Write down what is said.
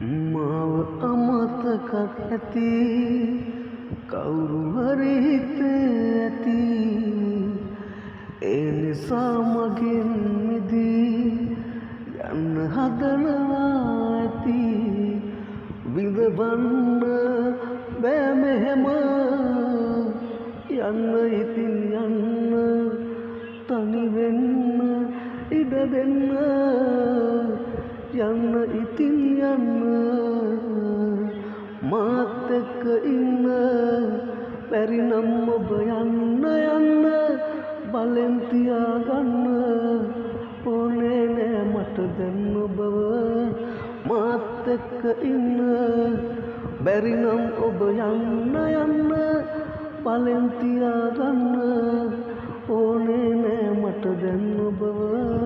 මාව අමතකක් ඇති කවුරු හරි හිතේ ඇති ඒ නිසා මගෙන් මිදී යන්න හදනවා ඇති විඳවන්න බෑ මෙහෙම යන්න ඉතින් යන්න තනි වෙන්න ඉඩ දෙන්න යන්න ඉතින් යන්න මාත් එක්ක ඉන්න බැරි නම් ඔබ යන්න යන්න බලෙන් තියාගන්න ඕනේ නෑ මට දැන් ඔබව මාත් එක්ක ඉන්න බැරි නම් ඔබ යන්න යන්න බලෙන් තියාගන්න ඕනේ නෑ මට දැන් ඔබව